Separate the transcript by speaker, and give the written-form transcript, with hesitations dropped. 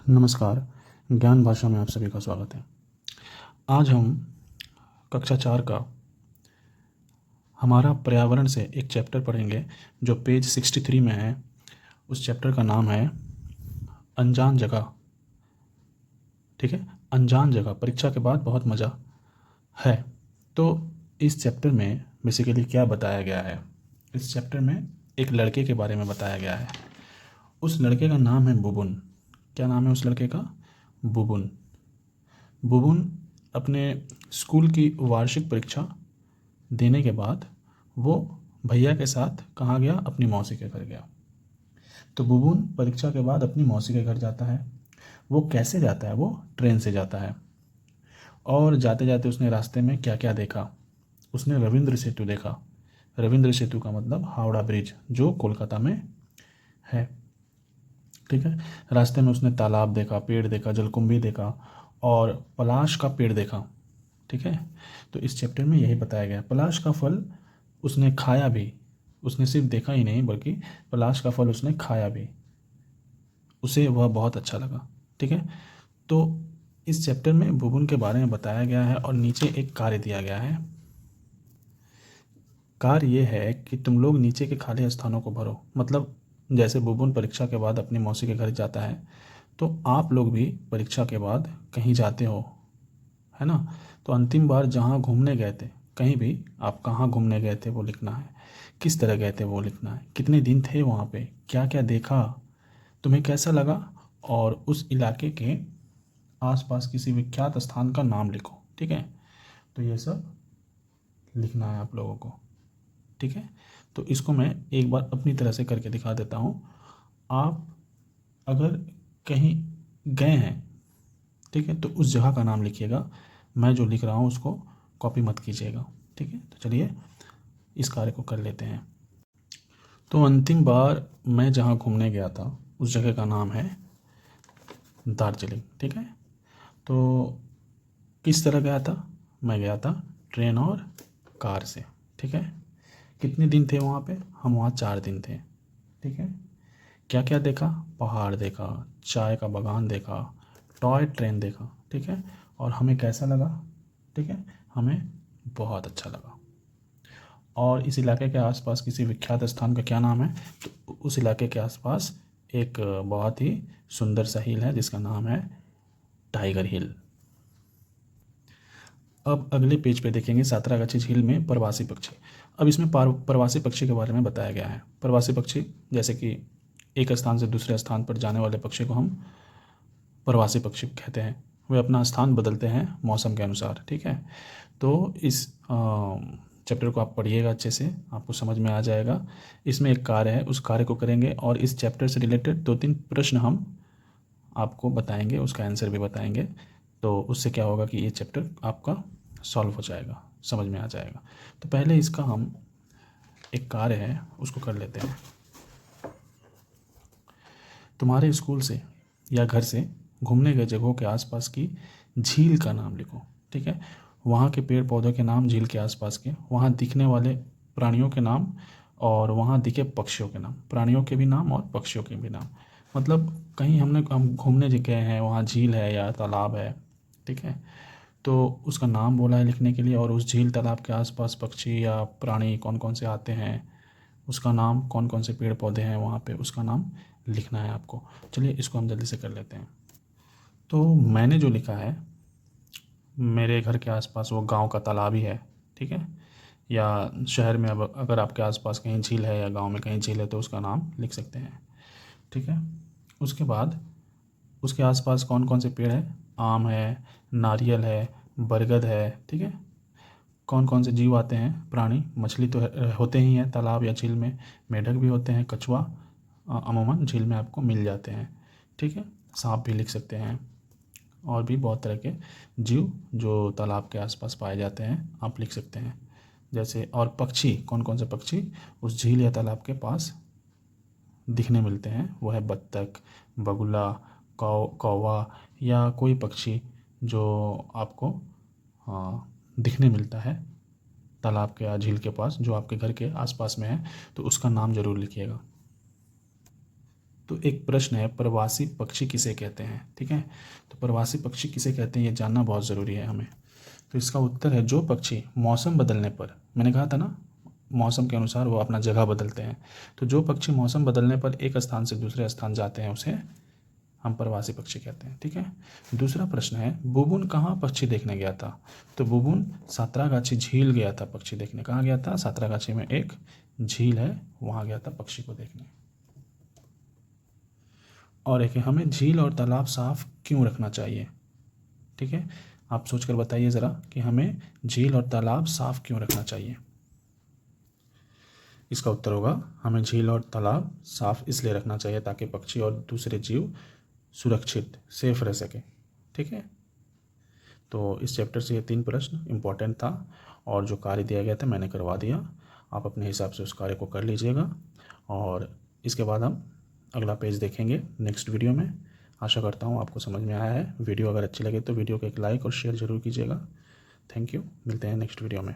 Speaker 1: नमस्कार। ज्ञान भाषा में आप सभी का स्वागत है। आज हम कक्षा 4 का हमारा पर्यावरण से एक चैप्टर पढ़ेंगे जो पेज 63 में है। उस चैप्टर का नाम है अनजान जगह। ठीक है, अनजान जगह परीक्षा के बाद बहुत मज़ा है। तो इस चैप्टर में बेसिकली क्या बताया गया है, इस चैप्टर में एक लड़के के बारे में बताया गया है। उस लड़के का नाम है बुबुन। क्या नाम है उस लड़के का? बुबुन। बुबुन अपने स्कूल की वार्षिक परीक्षा देने के बाद वो भैया के साथ कहाँ गया? अपनी मौसी के घर गया। तो बुबुन परीक्षा के बाद अपनी मौसी के घर जाता है। वो कैसे जाता है? वो ट्रेन से जाता है। और जाते जाते उसने रास्ते में क्या क्या देखा? उसने रविंद्र सेतु देखा। रविंद्र सेतु का मतलब हावड़ा ब्रिज, जो कोलकाता में है। ठीक है, रास्ते में उसने तालाब देखा, पेड़ देखा, जलकुंभी देखा और पलाश का पेड़ देखा। ठीक है, तो इस चैप्टर में यही बताया गया है। पलाश का फल उसने खाया भी। उसने सिर्फ देखा ही नहीं बल्कि पलाश का फल उसने खाया भी। उसे वह बहुत अच्छा लगा। ठीक है, तो इस चैप्टर में बुबुन के बारे में बताया गया है और नीचे एक कार्य दिया गया है। कार्य ये है कि तुम लोग नीचे के खाली स्थानों को भरो। मतलब जैसे बुबुन परीक्षा के बाद अपनी मौसी के घर जाता है, तो आप लोग भी परीक्षा के बाद कहीं जाते हो, है ना? तो अंतिम बार जहाँ घूमने गए थे, कहीं भी आप कहाँ घूमने गए थे वो लिखना है। किस तरह गए थे वो लिखना है। कितने दिन थे वहाँ पे, क्या क्या देखा, तुम्हें कैसा लगा, और उस इलाके के आसपास किसी विख्यात स्थान का नाम लिखो। ठीक है, तो ये सब लिखना है आप लोगों को। ठीक है, तो इसको मैं एक बार अपनी तरह से करके दिखा देता हूँ। आप अगर कहीं गए हैं, ठीक है, तो उस जगह का नाम लिखिएगा। मैं जो लिख रहा हूँ उसको कॉपी मत कीजिएगा। ठीक है, तो चलिए इस कार्य को कर लेते हैं। तो अंतिम बार मैं जहाँ घूमने गया था उस जगह का नाम है दार्जिलिंग। ठीक है, तो किस तरह गया था? मैं गया था ट्रेन और कार से। ठीक है, कितने दिन थे वहाँ पे? हम वहाँ 4 दिन थे। ठीक है, क्या क्या देखा? पहाड़ देखा, चाय का बागान देखा, टॉय ट्रेन देखा। ठीक है, और हमें कैसा लगा? ठीक है, हमें बहुत अच्छा लगा। और इस इलाके के आसपास किसी विख्यात स्थान का क्या नाम है? तो उस इलाके के आसपास एक बहुत ही सुंदर सा हिल है जिसका नाम है टाइगर हिल। अब अगले पेज पे देखेंगे सातरागाछी झील में प्रवासी पक्षी। अब इसमें प्रवासी पक्षी के बारे में बताया गया है। प्रवासी पक्षी जैसे कि एक स्थान से दूसरे स्थान पर जाने वाले पक्षी को हम प्रवासी पक्षी कहते हैं। वे अपना स्थान बदलते हैं मौसम के अनुसार। ठीक है, तो इस चैप्टर को आप पढ़िएगा अच्छे से, आपको समझ में आ जाएगा। इसमें एक कार्य है, उस कार्य को करेंगे और इस चैप्टर से रिलेटेड 2-3 प्रश्न हम आपको बताएंगे, उसका आंसर भी बताएंगे। तो उससे क्या होगा कि ये चैप्टर आपका सॉल्व हो जाएगा, समझ में आ जाएगा। तो पहले इसका हम एक कार्य है उसको कर लेते हैं। तुम्हारे स्कूल से या घर से घूमने गए जगहों के आसपास की झील का नाम लिखो। ठीक है, वहाँ के पेड़ पौधों के नाम, झील के आसपास के, वहाँ दिखने वाले प्राणियों के नाम और वहाँ दिखे पक्षियों के नाम। प्राणियों के भी नाम और पक्षियों के भी नाम। मतलब कहीं हम घूमने गए हैं, वहाँ झील है या तालाब है, ठीक है, तो उसका नाम बोला है लिखने के लिए, और उस झील तालाब के आसपास पक्षी या प्राणी कौन कौन से आते हैं, उसका नाम, कौन कौन से पेड़ पौधे हैं वहाँ पे, उसका नाम लिखना है आपको। चलिए इसको हम जल्दी से कर लेते हैं। तो मैंने जो लिखा है, मेरे घर के आसपास वो गांव का तालाब ही है। ठीक है, या शहर में अब अगर आपके आसपास कहीं झील है या गांव में कहीं झील है तो उसका नाम लिख सकते हैं। ठीक है, उसके बाद उसके आसपास कौन कौन से पेड़ हैं? आम है, नारियल है, बरगद है। ठीक है, कौन कौन से जीव आते हैं? प्राणी, मछली तो होते ही हैं तालाब या झील में, मेढक भी होते हैं, कछुआ अमूमन झील में आपको मिल जाते हैं। ठीक है, सांप भी लिख सकते हैं, और भी बहुत तरह के जीव जो तालाब के आसपास पाए जाते हैं आप लिख सकते हैं। जैसे और पक्षी, कौन कौन से पक्षी उस झील या तालाब के पास दिखने मिलते हैं? वो है बत्तख, बगुला, कौवा या कोई पक्षी जो आपको दिखने मिलता है तालाब के या झील के पास, जो आपके घर के आसपास में है, तो उसका नाम ज़रूर लिखिएगा। तो एक प्रश्न है, प्रवासी पक्षी किसे कहते हैं, ठीक है। तो प्रवासी पक्षी किसे कहते हैं ये जानना बहुत ज़रूरी है हमें। तो इसका उत्तर है जो पक्षी मौसम बदलने पर, मैंने कहा था ना मौसम के अनुसार वो अपना जगह बदलते हैं, तो जो पक्षी मौसम बदलने पर एक स्थान से दूसरे स्थान जाते हैं उसे हम प्रवासी पक्षी कहते हैं, ठीक है। दूसरा प्रश्न है, बुबुन कहाँ पक्षी देखने गया था। तो बुबुन सातरागाछी झील गया था पक्षी देखने। कहाँ गया था? सातरागाछी में एक झील है, वहाँ गया था पक्षी को देखने। और एक है, हमें झील और तालाब साफ क्यों रखना चाहिए, ठीक है। आप सोचकर बताइए ज़रा कि हमें झील और तालाब साफ क्यों रखना चाहिए। इसका उत्तर होगा, हमें झील और तालाब साफ इसलिए रखना चाहिए ताकि पक्षी और दूसरे जीव सुरक्षित सेफ रह सके, ठीक है। तो इस चैप्टर से ये 3 प्रश्न इम्पॉर्टेंट था और जो कार्य दिया गया था मैंने करवा दिया। आप अपने हिसाब से उस कार्य को कर लीजिएगा और इसके बाद हम अगला पेज देखेंगे नेक्स्ट वीडियो में। आशा करता हूँ आपको समझ में आया है। वीडियो अगर अच्छी लगे तो वीडियो को एक लाइक और शेयर ज़रूर कीजिएगा। थैंक यू, मिलते हैं नेक्स्ट वीडियो में।